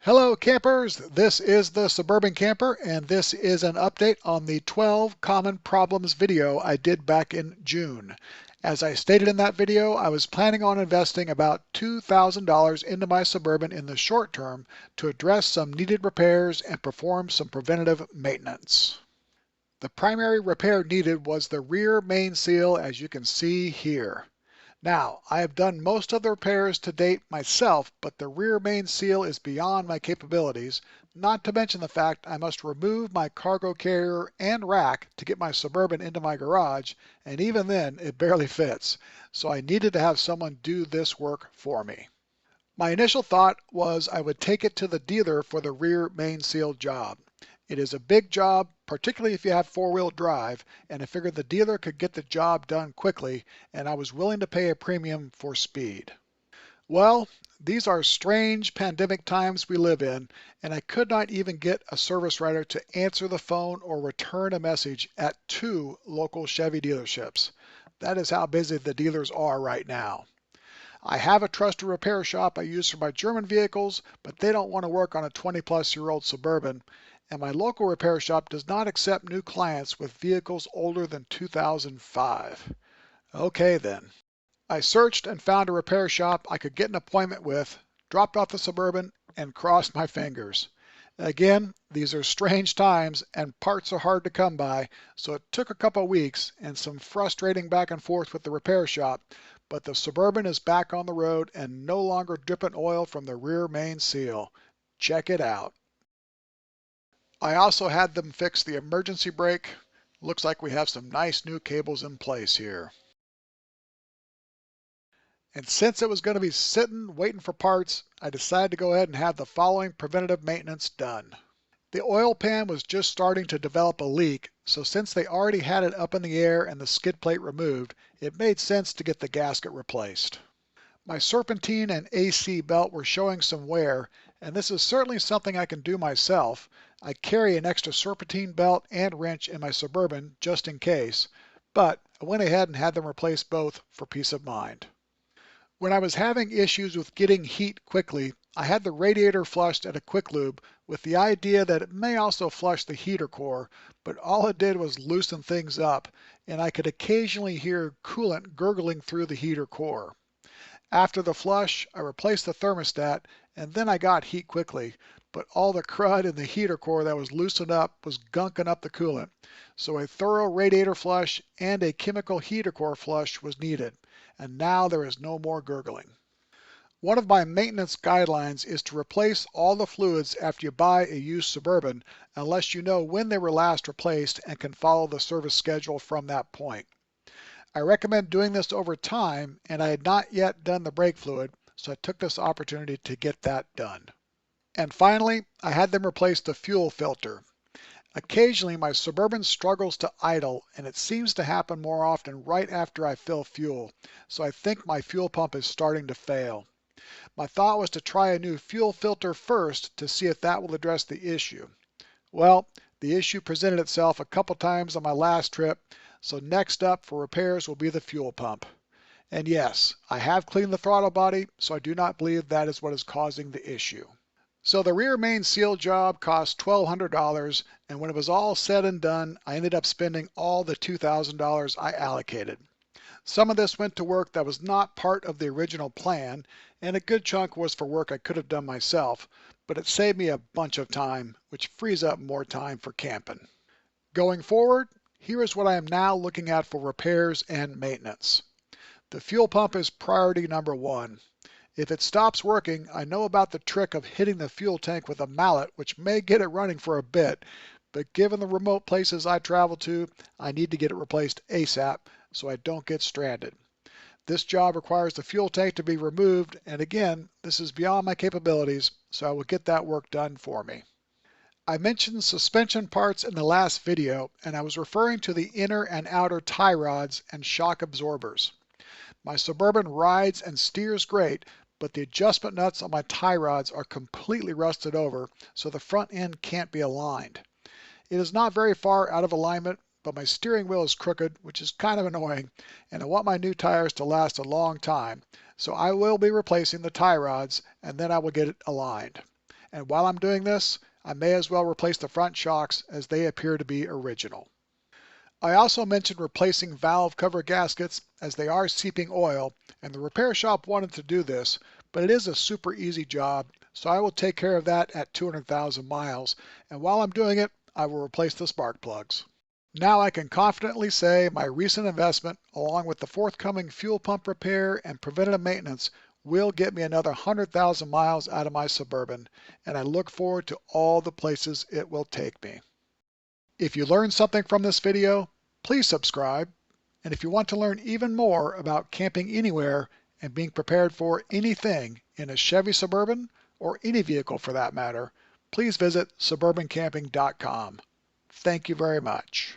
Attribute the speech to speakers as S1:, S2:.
S1: Hello campers, this is the Suburban Camper and this is an update on the 12 common problems video I did back in June. As I stated in that video, I was planning on investing about $2,000 into my Suburban in the short term to address some needed repairs and perform some preventative maintenance. The primary repair needed was the rear main seal, as you can see here. Now, I have done most of the repairs to date myself, but the rear main seal is beyond my capabilities, not to mention the fact I must remove my cargo carrier and rack to get my Suburban into my garage, and even then it barely fits, so I needed to have someone do this work for me. My initial thought was I would take it to the dealer for the rear main seal job. It is a big job, particularly if you have four-wheel drive, and I figured the dealer could get the job done quickly, and I was willing to pay a premium for speed. Well, these are strange pandemic times we live in, and I could not even get a service writer to answer the phone or return a message at 2 local Chevy dealerships. That is how busy the dealers are right now. I have a trusted repair shop I use for my German vehicles, but they don't want to work on a 20-plus-year-old Suburban, and my local repair shop does not accept new clients with vehicles older than 2005. Okay then. I searched and found a repair shop I could get an appointment with, dropped off the Suburban, and crossed my fingers. Again, these are strange times and parts are hard to come by, so it took a couple weeks and some frustrating back and forth with the repair shop, but the Suburban is back on the road and no longer dripping oil from the rear main seal. Check it out. I also had them fix the emergency brake. Looks like we have some nice new cables in place here. And since it was going to be sitting waiting for parts, I decided to go ahead and have the following preventative maintenance done. The oil pan was just starting to develop a leak, so since they already had it up in the air and the skid plate removed, it made sense to get the gasket replaced. My serpentine and AC belt were showing some wear, and this is certainly something I can do myself. I carry an extra serpentine belt and wrench in my Suburban just in case, but I went ahead and had them replace both for peace of mind. When I was having issues with getting heat quickly, I had the radiator flushed at a quick lube with the idea that it may also flush the heater core, but all it did was loosen things up, and I could occasionally hear coolant gurgling through the heater core. After the flush, I replaced the thermostat, and then I got heat quickly, but all the crud in the heater core that was loosened up was gunking up the coolant, so a thorough radiator flush and a chemical heater core flush was needed, and now there is no more gurgling. One of my maintenance guidelines is to replace all the fluids after you buy a used Suburban, unless you know when they were last replaced and can follow the service schedule from that point. I recommend doing this over time, and I had not yet done the brake fluid, so I took this opportunity to get that done. And finally, I had them replace the fuel filter. Occasionally my Suburban struggles to idle, and it seems to happen more often right after I fill fuel, so I think my fuel pump is starting to fail. My thought was to try a new fuel filter first to see if that will address the issue. Well, the issue presented itself a couple times on my last trip, so next up for repairs will be the fuel pump. And yes, I have cleaned the throttle body, so I do not believe that is what is causing the issue. So the rear main seal job cost $1,200, and when it was all said and done, I ended up spending all the $2,000 I allocated. Some of this went to work that was not part of the original plan, and a good chunk was for work I could have done myself, but it saved me a bunch of time, which frees up more time for camping. Going forward, here is what I am now looking at for repairs and maintenance. The fuel pump is priority number 1. If it stops working, I know about the trick of hitting the fuel tank with a mallet, which may get it running for a bit, but given the remote places I travel to, I need to get it replaced ASAP so I don't get stranded. This job requires the fuel tank to be removed, and again, this is beyond my capabilities, so I will get that work done for me. I mentioned suspension parts in the last video, and I was referring to the inner and outer tie rods and shock absorbers. My Suburban rides and steers great, but the adjustment nuts on my tie rods are completely rusted over, so the front end can't be aligned. It is not very far out of alignment, but my steering wheel is crooked, which is kind of annoying, and I want my new tires to last a long time, so I will be replacing the tie rods, and then I will get it aligned. And while I'm doing this, I may as well replace the front shocks as they appear to be original. I also mentioned replacing valve cover gaskets as they are seeping oil, and the repair shop wanted to do this, but it is a super easy job, so I will take care of that at 200,000 miles, and while I'm doing it, I will replace the spark plugs. Now I can confidently say my recent investment, along with the forthcoming fuel pump repair and preventative maintenance, will get me another 100,000 miles out of my Suburban, and I look forward to all the places it will take me. If you learned something from this video, please subscribe. And if you want to learn even more about camping anywhere and being prepared for anything in a Chevy Suburban, or any vehicle for that matter, please visit suburbancamping.com. Thank you very much.